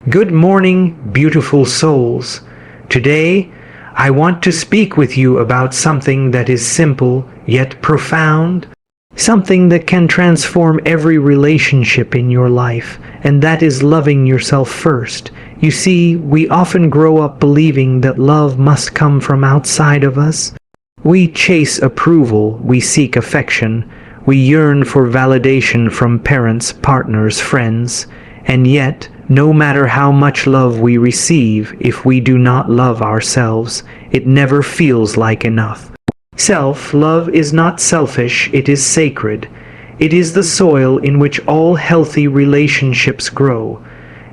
Good morning, beautiful souls. Today, I want to speak with you about something that is simple yet profound, something that can transform every relationship in your life, and that is loving yourself first. You see, we often grow up believing that love must come from outside of us. We chase approval, we seek affection, we yearn for validation from parents, partners, friends, and yet, no matter how much love we receive, if we do not love ourselves, it never feels like enough. Self-love is not selfish, it is sacred. It is the soil in which all healthy relationships grow.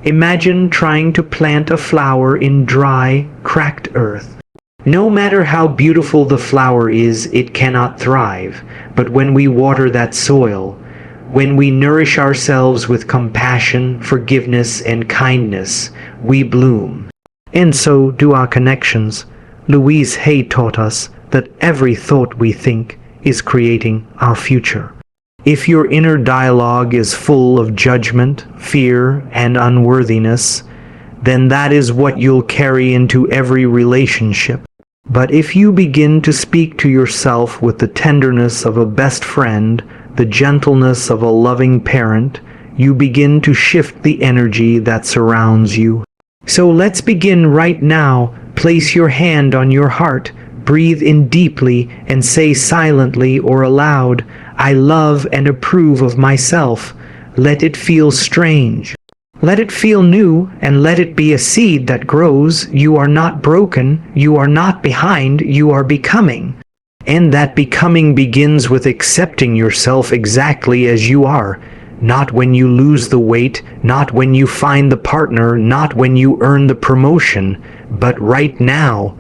Imagine trying to plant a flower in dry, cracked earth. No matter how beautiful the flower is, it cannot thrive. But when we water that soil, when we nourish ourselves with compassion, forgiveness, and kindness, we bloom. And so do our connections. Louise Hay taught us that every thought we think is creating our future. If your inner dialogue is full of judgment, fear, and unworthiness, then that is what you'll carry into every relationship. But if you begin to speak to yourself with the tenderness of a best friend, the gentleness of a loving parent, you begin to shift the energy that surrounds you. So let's begin right now. Place your hand on your heart, breathe in deeply, and say silently or aloud, "I love and approve of myself." Let it feel strange. Let it feel new, and let it be a seed that grows. You are not broken, you are not behind, you are becoming. And that becoming begins with accepting yourself exactly as you are. Not when you lose the weight, not when you find the partner, not when you earn the promotion, but right now.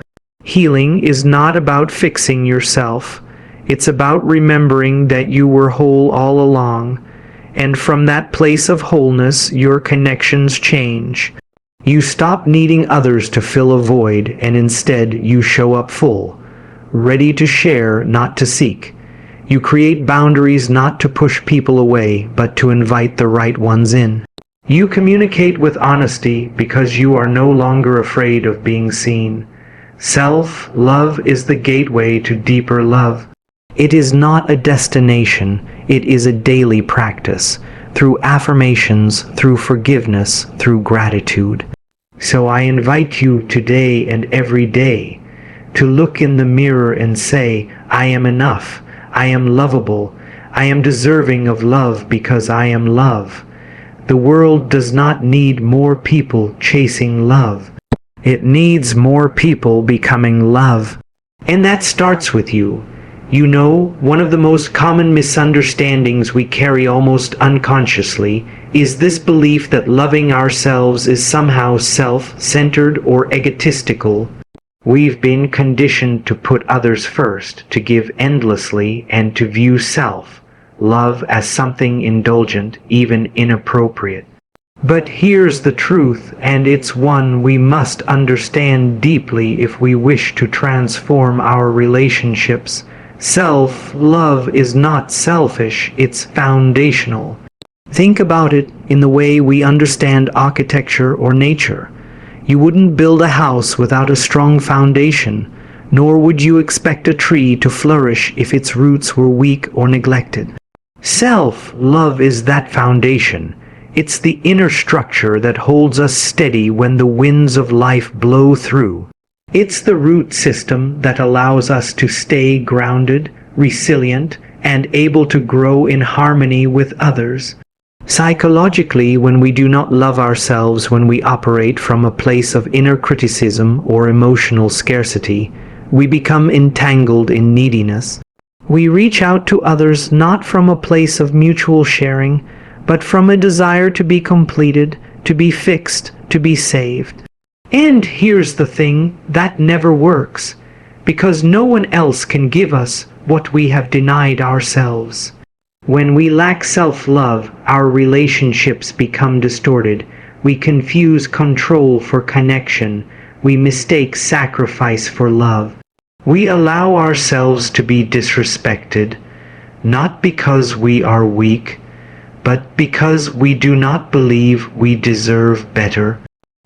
Healing is not about fixing yourself. It's about remembering that you were whole all along. And from that place of wholeness, your connections change. You stop needing others to fill a void, and instead you show up full, ready to share, not to seek. You create boundaries not to push people away, but to invite the right ones in. You communicate with honesty because you are no longer afraid of being seen. Self-love is the gateway to deeper love. It is not a destination, it is a daily practice, through affirmations, through forgiveness, through gratitude. So I invite you today and every day to look in the mirror and say, "I am enough, I am lovable, I am deserving of love because I am love." The world does not need more people chasing love. It needs more people becoming love. And that starts with you. You know, one of the most common misunderstandings we carry almost unconsciously is this belief that loving ourselves is somehow self-centered or egotistical. We've been conditioned to put others first, to give endlessly, and to view self-love as something indulgent, even inappropriate. But here's the truth, and it's one we must understand deeply if we wish to transform our relationships. Self-love is not selfish, it's foundational. Think about it in the way we understand architecture or nature. You wouldn't build a house without a strong foundation, nor would you expect a tree to flourish if its roots were weak or neglected. Self-love is that foundation. It's the inner structure that holds us steady when the winds of life blow through. It's the root system that allows us to stay grounded, resilient, and able to grow in harmony with others. Psychologically, when we do not love ourselves, when we operate from a place of inner criticism or emotional scarcity, we become entangled in neediness. We reach out to others not from a place of mutual sharing, but from a desire to be completed, to be fixed, to be saved. And here's the thing, that never works, because no one else can give us what we have denied ourselves. When we lack self-love, our relationships become distorted. We confuse control for connection. We mistake sacrifice for love. We allow ourselves to be disrespected, not because we are weak, but because we do not believe we deserve better.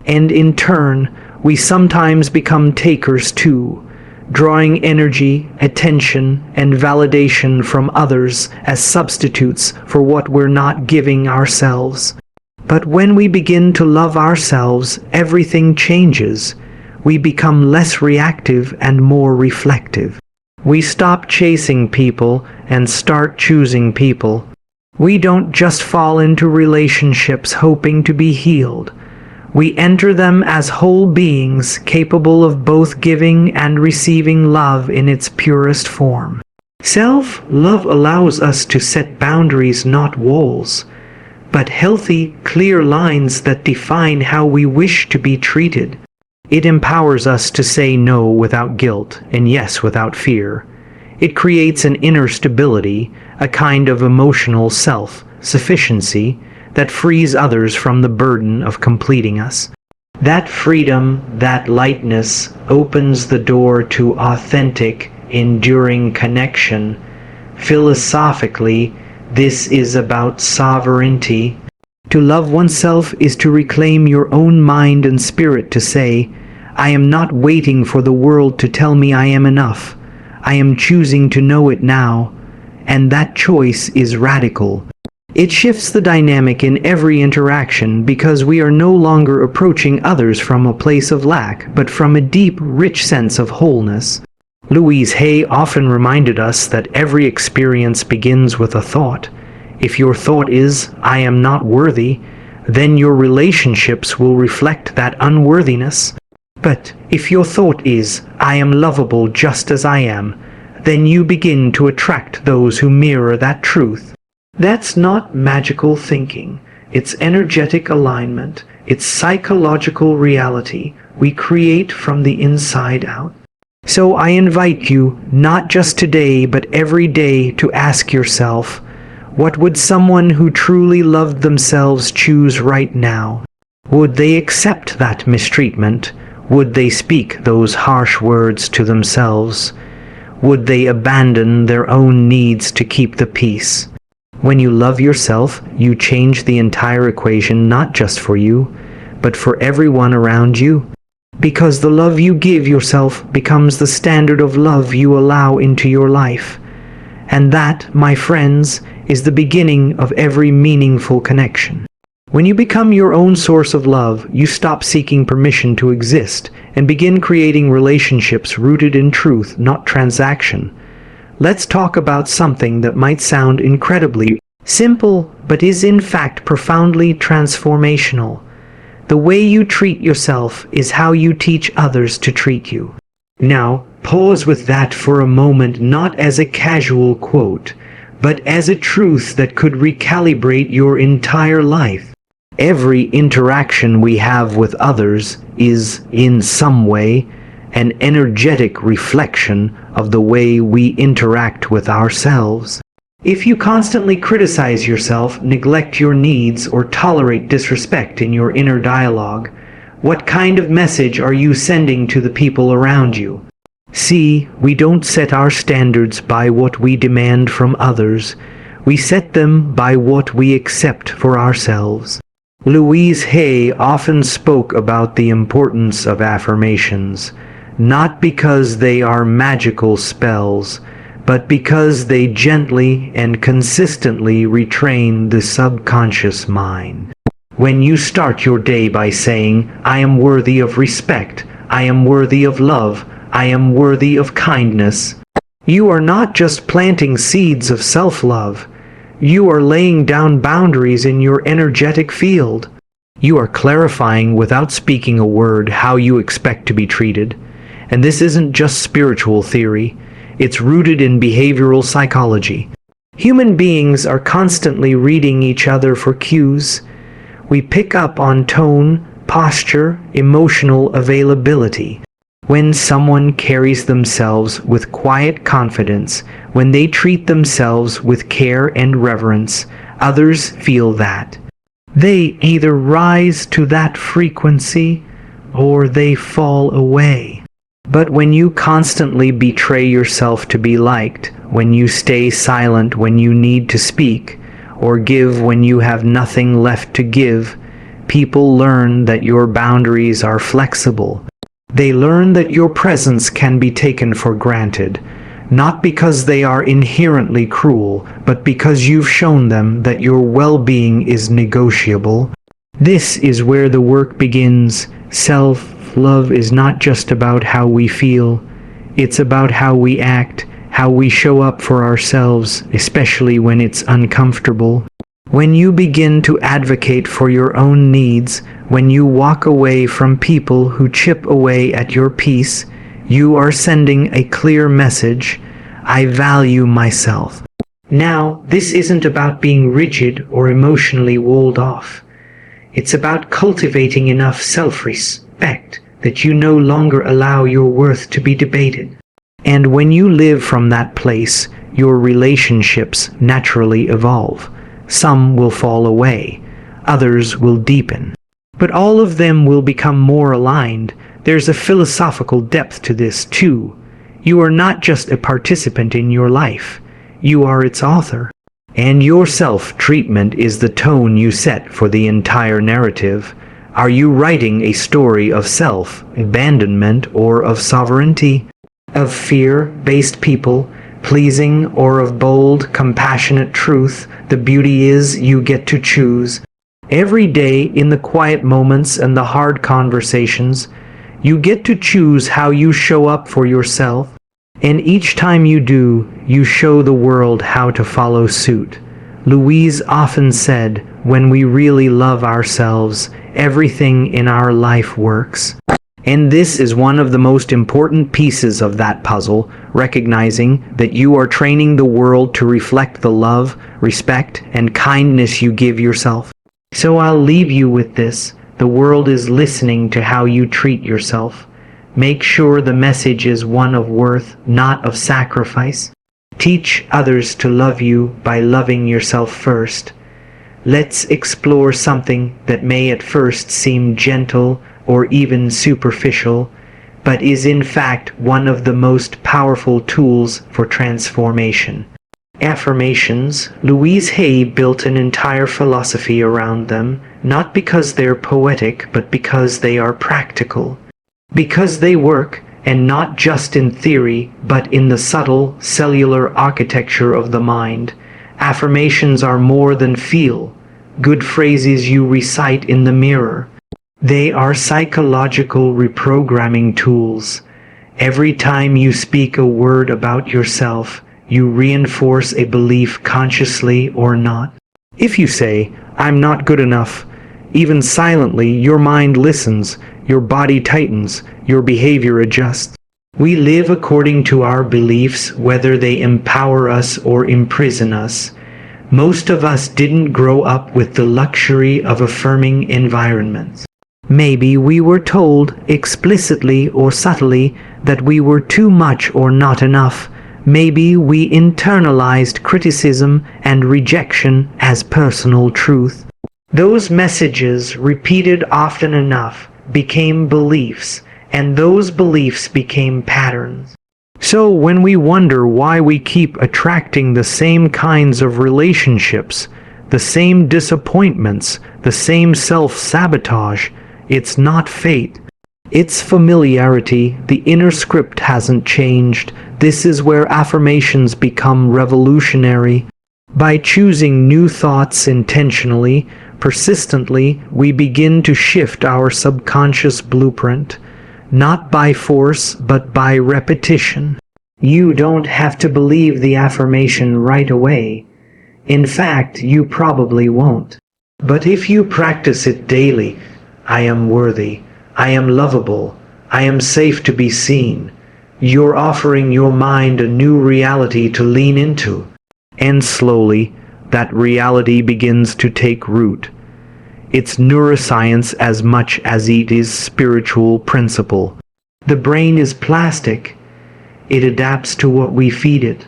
And in turn, we sometimes become takers too, drawing energy, attention, and validation from others as substitutes for what we're not giving ourselves. But when we begin to love ourselves, everything changes. We become less reactive and more reflective. We stop chasing people and start choosing people. We don't just fall into relationships hoping to be healed. We enter them as whole beings capable of both giving and receiving love in its purest form. Self-love allows us to set boundaries, not walls, but healthy, clear lines that define how we wish to be treated. It empowers us to say no without guilt and yes without fear. It creates an inner stability, a kind of emotional self-sufficiency that frees others from the burden of completing us. That freedom, that lightness, opens the door to authentic, enduring connection. Philosophically, this is about sovereignty. To love oneself is to reclaim your own mind and spirit, to say, I am not waiting for the world to tell me I am enough. I am choosing to know it now, and that choice is radical. It shifts the dynamic in every interaction because we are no longer approaching others from a place of lack, but from a deep, rich sense of wholeness. Louise Hay often reminded us that every experience begins with a thought. If your thought is, I am not worthy, then your relationships will reflect that unworthiness. But if your thought is, I am lovable just as I am, then you begin to attract those who mirror that truth. That's not magical thinking. It's energetic alignment. It's psychological reality we create from the inside out. So I invite you, not just today, but every day, to ask yourself, what would someone who truly loved themselves choose right now? Would they accept that mistreatment? Would they speak those harsh words to themselves? Would they abandon their own needs to keep the peace? When you love yourself, you change the entire equation, not just for you, but for everyone around you. Because the love you give yourself becomes the standard of love you allow into your life. And that, my friends, is the beginning of every meaningful connection. When you become your own source of love, you stop seeking permission to exist and begin creating relationships rooted in truth, not transaction. Let's talk about something that might sound incredibly simple, but is in fact profoundly transformational. The way you treat yourself is how you teach others to treat you. Now, pause with that for a moment, not as a casual quote, but as a truth that could recalibrate your entire life. Every interaction we have with others is, in some way, an energetic reflection of the way we interact with ourselves. If you constantly criticize yourself, neglect your needs, or tolerate disrespect in your inner dialogue, what kind of message are you sending to the people around you? See, we don't set our standards by what we demand from others. We set them by what we accept for ourselves. Louise Hay often spoke about the importance of affirmations, not because they are magical spells, but because they gently and consistently retrain the subconscious mind. When you start your day by saying, I am worthy of respect, I am worthy of love, I am worthy of kindness, you are not just planting seeds of self-love. You are laying down boundaries in your energetic field. You are clarifying without speaking a word how you expect to be treated. And this isn't just spiritual theory. It's rooted in behavioral psychology. Human beings are constantly reading each other for cues. We pick up on tone, posture, emotional availability. When someone carries themselves with quiet confidence, when they treat themselves with care and reverence, others feel that. They either rise to that frequency or they fall away. But when you constantly betray yourself to be liked, when you stay silent when you need to speak, or give when you have nothing left to give, people learn that your boundaries are flexible. They learn that your presence can be taken for granted, not because they are inherently cruel, but because you've shown them that your well-being is negotiable. This is where the work begins. Self-love is not just about how we feel, it's about how we act, how we show up for ourselves, especially when it's uncomfortable. When you begin to advocate for your own needs, when you walk away from people who chip away at your peace, you are sending a clear message: I value myself. Now, this isn't about being rigid or emotionally walled off. It's about cultivating enough self-respect that you no longer allow your worth to be debated. And when you live from that place, your relationships naturally evolve. Some will fall away, others will deepen. But all of them will become more aligned. There's a philosophical depth to this too. You are not just a participant in your life, you are its author. And your self-treatment is the tone you set for the entire narrative. Are you writing a story of self-abandonment or of sovereignty? Of fear-based people pleasing or of bold, compassionate truth? The beauty is you get to choose. Every day, in the quiet moments and the hard conversations, you get to choose how you show up for yourself. And each time you do, you show the world how to follow suit. Louise often said, when we really love ourselves, everything in our life works. And this is one of the most important pieces of that puzzle, recognizing that you are training the world to reflect the love, respect, and kindness you give yourself. So I'll leave you with this: the world is listening to how you treat yourself. Make sure the message is one of worth, not of sacrifice. Teach others to love you by loving yourself first. Let's explore something that may at first seem gentle or even superficial, but is in fact one of the most powerful tools for transformation. Affirmations. Louise Hay built an entire philosophy around them, not because they're poetic, but because they are practical. Because they work, and not just in theory, but in the subtle, cellular architecture of the mind. Affirmations are more than feel, good phrases you recite in the mirror. They are psychological reprogramming tools. Every time you speak a word about yourself, you reinforce a belief consciously or not. If you say, "I'm not good enough," even silently, your mind listens, your body tightens, your behavior adjusts. We live according to our beliefs, whether they empower us or imprison us. Most of us didn't grow up with the luxury of affirming environments. Maybe we were told, explicitly or subtly, that we were too much or not enough. Maybe we internalized criticism and rejection as personal truth. Those messages, repeated often enough, became beliefs, and those beliefs became patterns. So when we wonder why we keep attracting the same kinds of relationships, the same disappointments, the same self-sabotage, it's not fate. It's familiarity. The inner script hasn't changed. This is where affirmations become revolutionary. By choosing new thoughts intentionally, persistently, we begin to shift our subconscious blueprint, not by force, but by repetition. You don't have to believe the affirmation right away. In fact, you probably won't. But if you practice it daily, I am worthy, I am lovable, I am safe to be seen, you're offering your mind a new reality to lean into. And slowly, that reality begins to take root. It's neuroscience as much as it is spiritual principle. The brain is plastic. It adapts to what we feed it.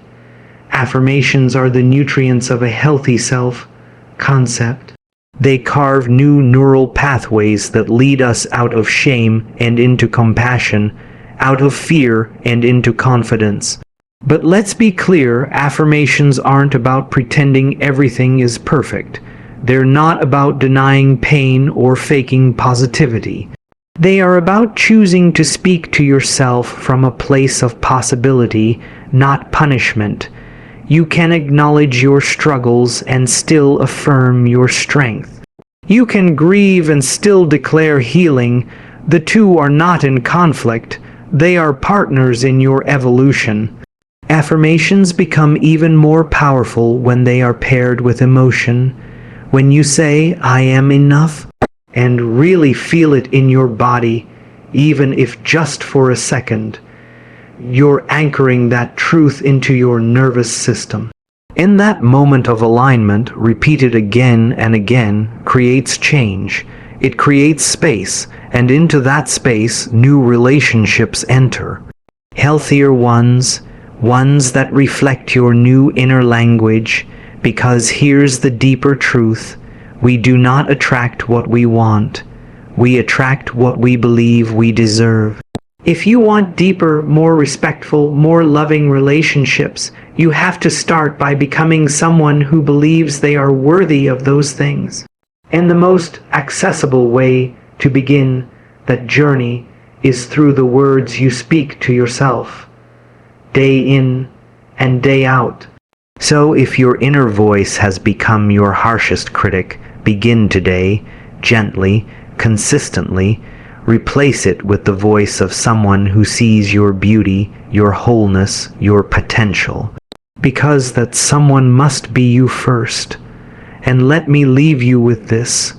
Affirmations are the nutrients of a healthy self-concept. They carve new neural pathways that lead us out of shame and into compassion, out of fear and into confidence. But let's be clear, affirmations aren't about pretending everything is perfect. They're not about denying pain or faking positivity. They are about choosing to speak to yourself from a place of possibility, not punishment. You can acknowledge your struggles and still affirm your strength. You can grieve and still declare healing. The two are not in conflict. They are partners in your evolution. Affirmations become even more powerful when they are paired with emotion. When you say, "I am enough," and really feel it in your body, even if just for a second, you're anchoring that truth into your nervous system. In that moment of alignment, repeated again and again, creates change. It creates space, and into that space, new relationships enter. Healthier ones that reflect your new inner language, because here's the deeper truth. We do not attract what we want. We attract what we believe we deserve. If you want deeper, more respectful, more loving relationships, you have to start by becoming someone who believes they are worthy of those things. And the most accessible way to begin that journey is through the words you speak to yourself, day in and day out. So if your inner voice has become your harshest critic, begin today, gently, consistently. Replace it with the voice of someone who sees your beauty, your wholeness, your potential. Because that someone must be you first. And let me leave you with this.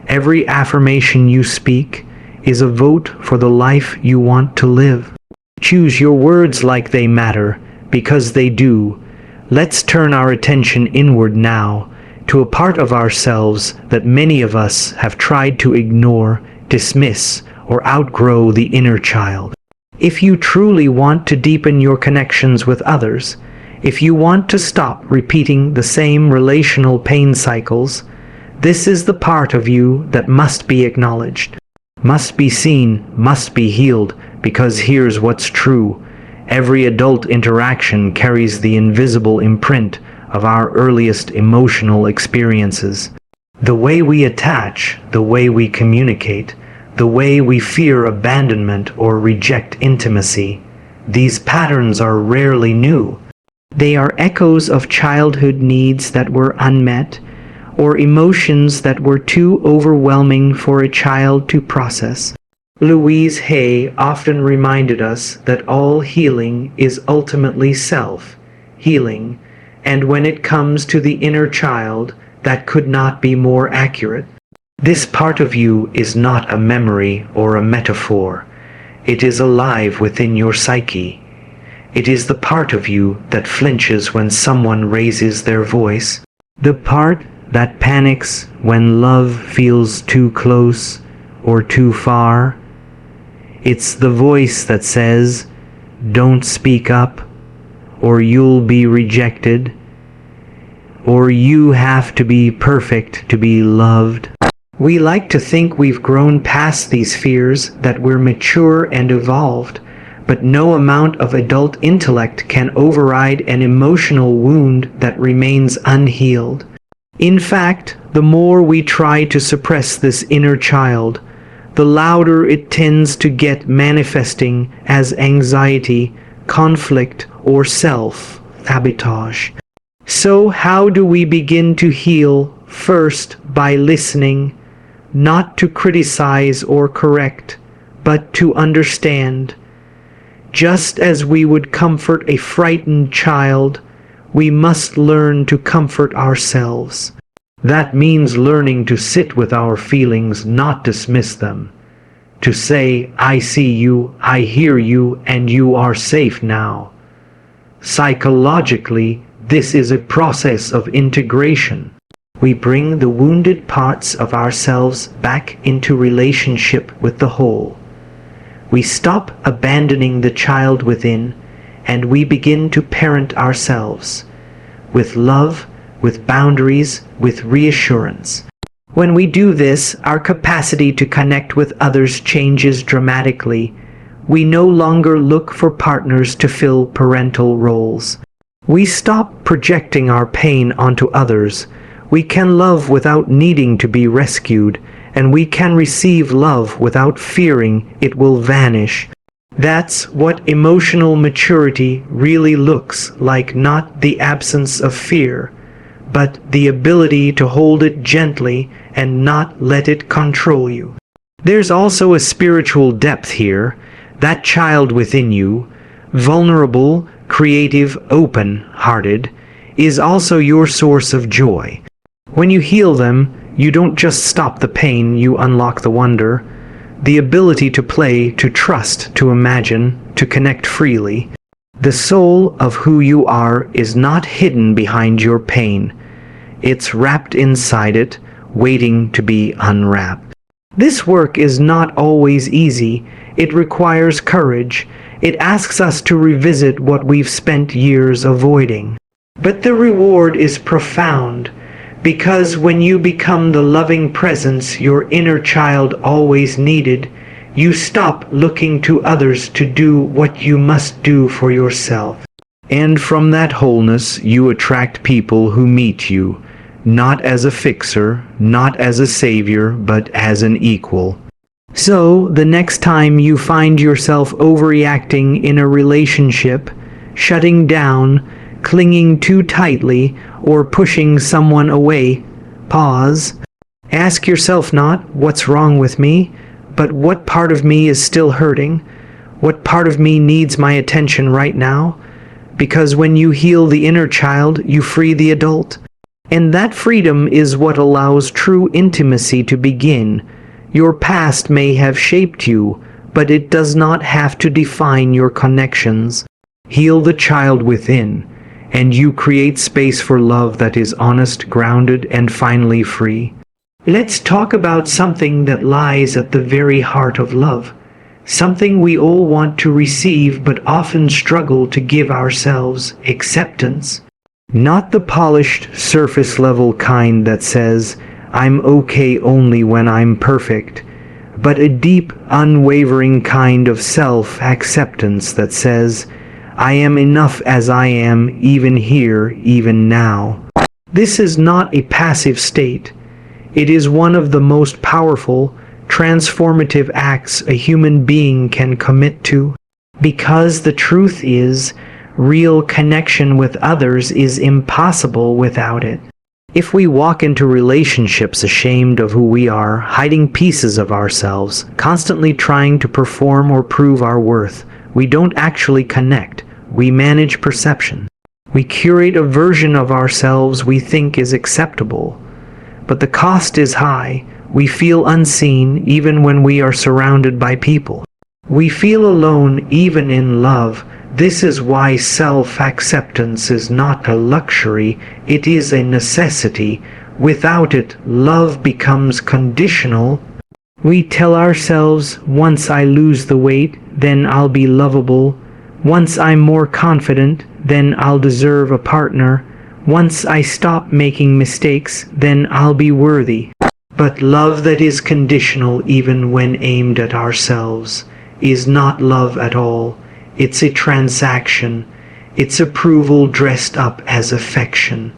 Every affirmation you speak is a vote for the life you want to live. Choose your words like they matter, because they do. Let's turn our attention inward now, to a part of ourselves that many of us have tried to ignore, dismiss, or outgrow: the inner child. If you truly want to deepen your connections with others, if you want to stop repeating the same relational pain cycles, this is the part of you that must be acknowledged, must be seen, must be healed, because here's what's true. Every adult interaction carries the invisible imprint of our earliest emotional experiences. The way we attach, the way we communicate, the way we fear abandonment or reject intimacy, these patterns are rarely new. They are echoes of childhood needs that were unmet, or emotions that were too overwhelming for a child to process. Louise Hay often reminded us that all healing is ultimately self-healing, and when it comes to the inner child, that could not be more accurate. This part of you is not a memory or a metaphor. It is alive within your psyche. It is the part of you that flinches when someone raises their voice, the part that panics when love feels too close or too far. It's the voice that says, "Don't speak up," or "You'll be rejected," or "You have to be perfect to be loved." We like to think we've grown past these fears, that we're mature and evolved, but no amount of adult intellect can override an emotional wound that remains unhealed. In fact, the more we try to suppress this inner child, the louder it tends to get, manifesting as anxiety, conflict, or self-sabotage. So how do we begin to heal? First, by listening, not to criticize or correct, but to understand. Just as we would comfort a frightened child, we must learn to comfort ourselves. That means learning to sit with our feelings, not dismiss them. To say, "I see you, I hear you, and you are safe now." Psychologically, this is a process of integration. We bring the wounded parts of ourselves back into relationship with the whole. We stop abandoning the child within, and we begin to parent ourselves with love, with boundaries, with reassurance. When we do this, our capacity to connect with others changes dramatically. We no longer look for partners to fill parental roles. We stop projecting our pain onto others. We can love without needing to be rescued, and we can receive love without fearing it will vanish. That's what emotional maturity really looks like, not the absence of fear, but the ability to hold it gently and not let it control you. There's also a spiritual depth here. That child within you, vulnerable, creative, open-hearted, is also your source of joy. When you heal them, you don't just stop the pain, you unlock the wonder, the ability to play, to trust, to imagine, to connect freely. The soul of who you are is not hidden behind your pain. It's wrapped inside it, waiting to be unwrapped. This work is not always easy. It requires courage. It asks us to revisit what we've spent years avoiding. But the reward is profound, because when you become the loving presence your inner child always needed, you stop looking to others to do what you must do for yourself. And from that wholeness, you attract people who meet you, not as a fixer, not as a savior, but as an equal. So, the next time you find yourself overreacting in a relationship, shutting down, clinging too tightly, or pushing someone away, pause. Ask yourself not, what's wrong with me, but what part of me is still hurting? What part of me needs my attention right now? Because when you heal the inner child, you free the adult. And that freedom is what allows true intimacy to begin. Your past may have shaped you, but it does not have to define your connections. Heal the child within, and you create space for love that is honest, grounded, and finally free. Let's talk about something that lies at the very heart of love. Something we all want to receive but often struggle to give ourselves: acceptance. Not the polished, surface-level kind that says, "I'm okay only when I'm perfect," but a deep, unwavering kind of self-acceptance that says, "I am enough as I am, even here, even now." This is not a passive state. It is one of the most powerful, transformative acts a human being can commit to. Because the truth is, real connection with others is impossible without it. If we walk into relationships ashamed of who we are, hiding pieces of ourselves, constantly trying to perform or prove our worth, we don't actually connect. We manage perception. We curate a version of ourselves we think is acceptable. But the cost is high. We feel unseen even when we are surrounded by people. We feel alone even in love. This is why self-acceptance is not a luxury, it is a necessity. Without it, love becomes conditional. We tell ourselves, once I lose the weight, then I'll be lovable. Once I'm more confident, then I'll deserve a partner. Once I stop making mistakes, then I'll be worthy. But love that is conditional, even when aimed at ourselves, is not love at all. It's a transaction. It's approval dressed up as affection.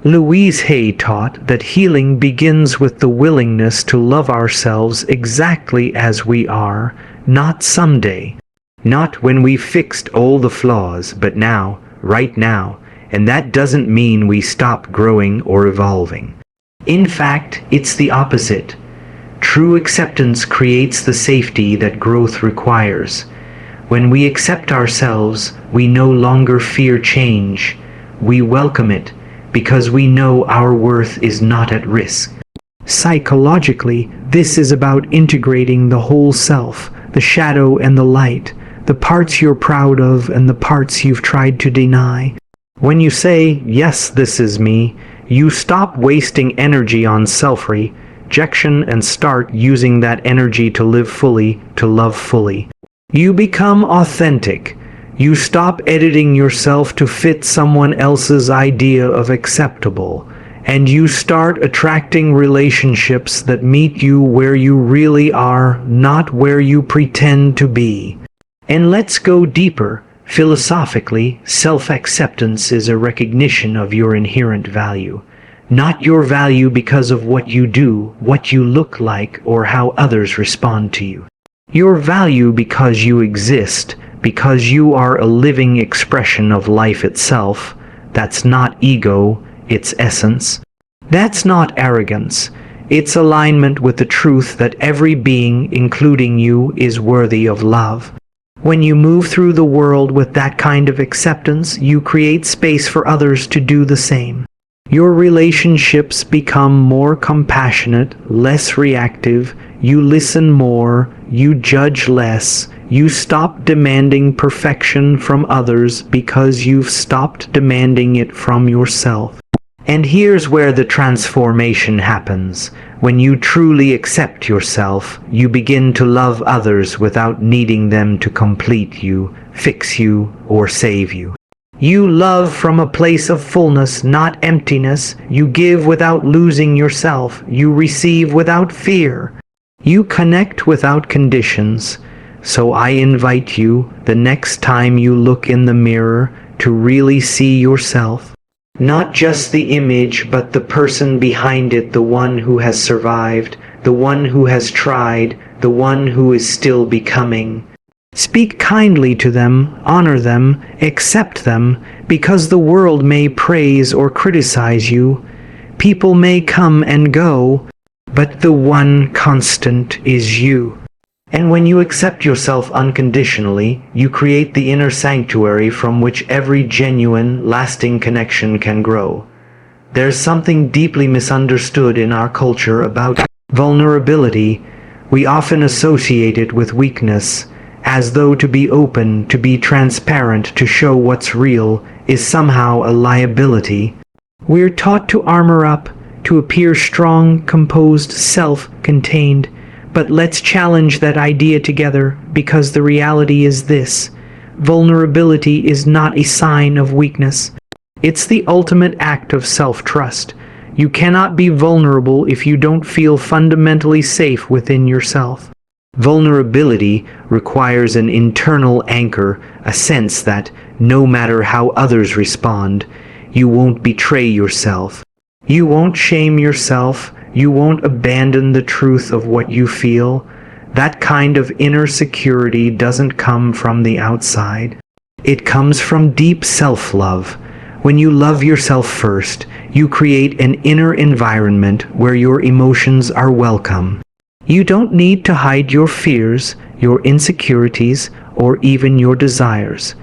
Louise Hay taught that healing begins with the willingness to love ourselves exactly as we are, not someday. Not when we've fixed all the flaws, but now, right now, and that doesn't mean we stop growing or evolving. In fact, it's the opposite. True acceptance creates the safety that growth requires. When we accept ourselves, we no longer fear change. We welcome it because we know our worth is not at risk. Psychologically, this is about integrating the whole self, the shadow and the light, the parts you're proud of and the parts you've tried to deny. When you say, "Yes, this is me," you stop wasting energy on self-rejection and start using that energy to live fully, to love fully. You become authentic. You stop editing yourself to fit someone else's idea of acceptable, and you start attracting relationships that meet you where you really are, not where you pretend to be. And let's go deeper. Philosophically, self-acceptance is a recognition of your inherent value. Not your value because of what you do, what you look like, or how others respond to you. Your value because you exist, because you are a living expression of life itself. That's not ego, it's essence. That's not arrogance. It's alignment with the truth that every being, including you, is worthy of love. When you move through the world with that kind of acceptance, you create space for others to do the same. Your relationships become more compassionate, less reactive, you listen more, you judge less, you stop demanding perfection from others because you've stopped demanding it from yourself. And here's where the transformation happens. When you truly accept yourself, you begin to love others without needing them to complete you, fix you, or save you. You love from a place of fullness, not emptiness. You give without losing yourself. You receive without fear. You connect without conditions. So I invite you, the next time you look in the mirror, to really see yourself. Not just the image, but the person behind it, the one who has survived, the one who has tried, the one who is still becoming. Speak kindly to them, honor them, accept them, because the world may praise or criticize you. People may come and go, but the one constant is you. And when you accept yourself unconditionally, you create the inner sanctuary from which every genuine, lasting connection can grow. There's something deeply misunderstood in our culture about vulnerability. We often associate it with weakness, as though to be open, to be transparent, to show what's real, is somehow a liability. We're taught to armor up, to appear strong, composed, self-contained. But let's challenge that idea together, because the reality is this: vulnerability is not a sign of weakness. It's the ultimate act of self-trust. You cannot be vulnerable if you don't feel fundamentally safe within yourself. Vulnerability requires an internal anchor, a sense that, no matter how others respond, you won't betray yourself. You won't shame yourself. You won't abandon the truth of what you feel. That kind of inner security doesn't come from the outside. It comes from deep self-love. When you love yourself first, you create an inner environment where your emotions are welcome. You don't need to hide your fears, your insecurities, or even your desires.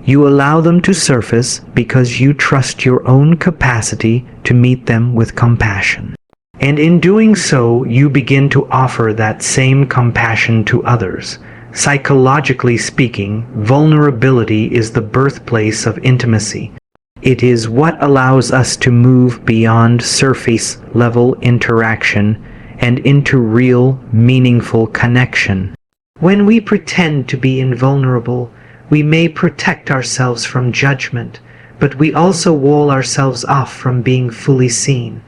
You allow them to surface because you trust your own capacity to meet them with compassion. And in doing so, you begin to offer that same compassion to others. Psychologically speaking, vulnerability is the birthplace of intimacy. It is what allows us to move beyond surface-level interaction and into real, meaningful connection. When we pretend to be invulnerable, we may protect ourselves from judgment, but we also wall ourselves off from being fully seen.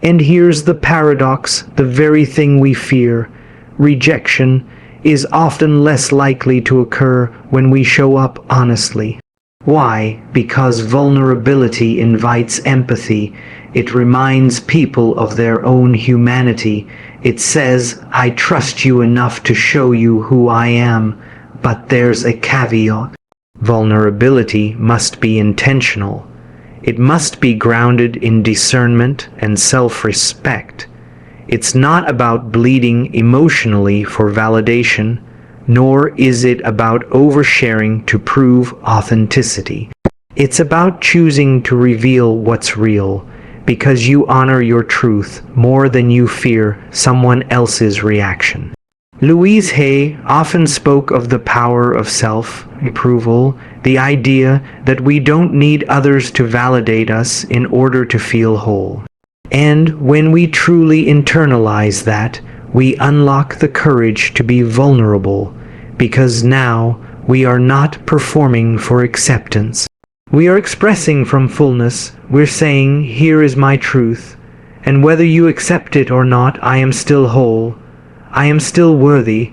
And here's the paradox: the very thing we fear, rejection, is often less likely to occur when we show up honestly. Why? Because vulnerability invites empathy. It reminds people of their own humanity. It says, I trust you enough to show you who I am. But there's a caveat. Vulnerability must be intentional. It must be grounded in discernment and self-respect. It's not about bleeding emotionally for validation, nor is it about oversharing to prove authenticity. It's about choosing to reveal what's real, because you honor your truth more than you fear someone else's reaction. Louise Hay often spoke of the power of self-approval, the idea that we don't need others to validate us in order to feel whole. And when we truly internalize that, we unlock the courage to be vulnerable, because now we are not performing for acceptance. We are expressing from fullness. We're saying, here is my truth, and whether you accept it or not, I am still whole. I am still worthy.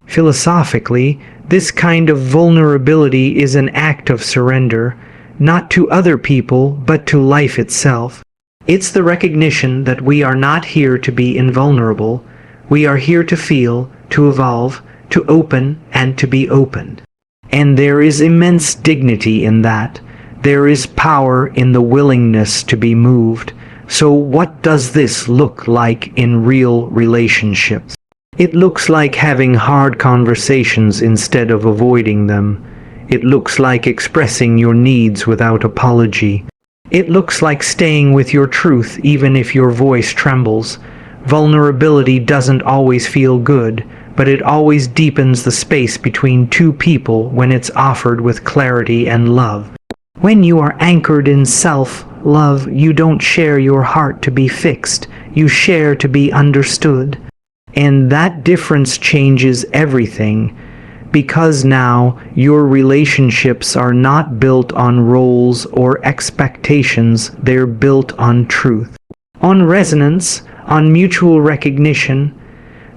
Philosophically, this kind of vulnerability is an act of surrender, not to other people, but to life itself. It's the recognition that we are not here to be invulnerable. We are here to feel, to evolve, to open, and to be opened. And there is immense dignity in that. There is power in the willingness to be moved. So what does this look like in real relationships? It looks like having hard conversations instead of avoiding them. It looks like expressing your needs without apology. It looks like staying with your truth even if your voice trembles. Vulnerability doesn't always feel good, but it always deepens the space between two people when it's offered with clarity and love. When you are anchored in self-love, you don't share your heart to be fixed. You share to be understood. And that difference changes everything, because now your relationships are not built on roles or expectations. They're built on truth, on resonance, on mutual recognition.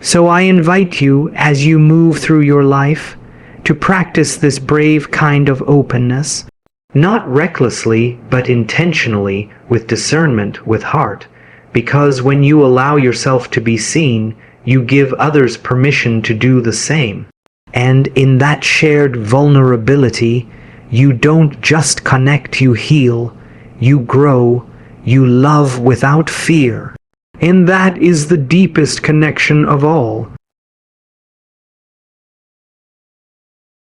So I invite you, as you move through your life, to practice this brave kind of openness, not recklessly, but intentionally, with discernment, with heart, because when you allow yourself to be seen, you give others permission to do the same. And in that shared vulnerability, you don't just connect, you heal, you grow, you love without fear. And that is the deepest connection of all.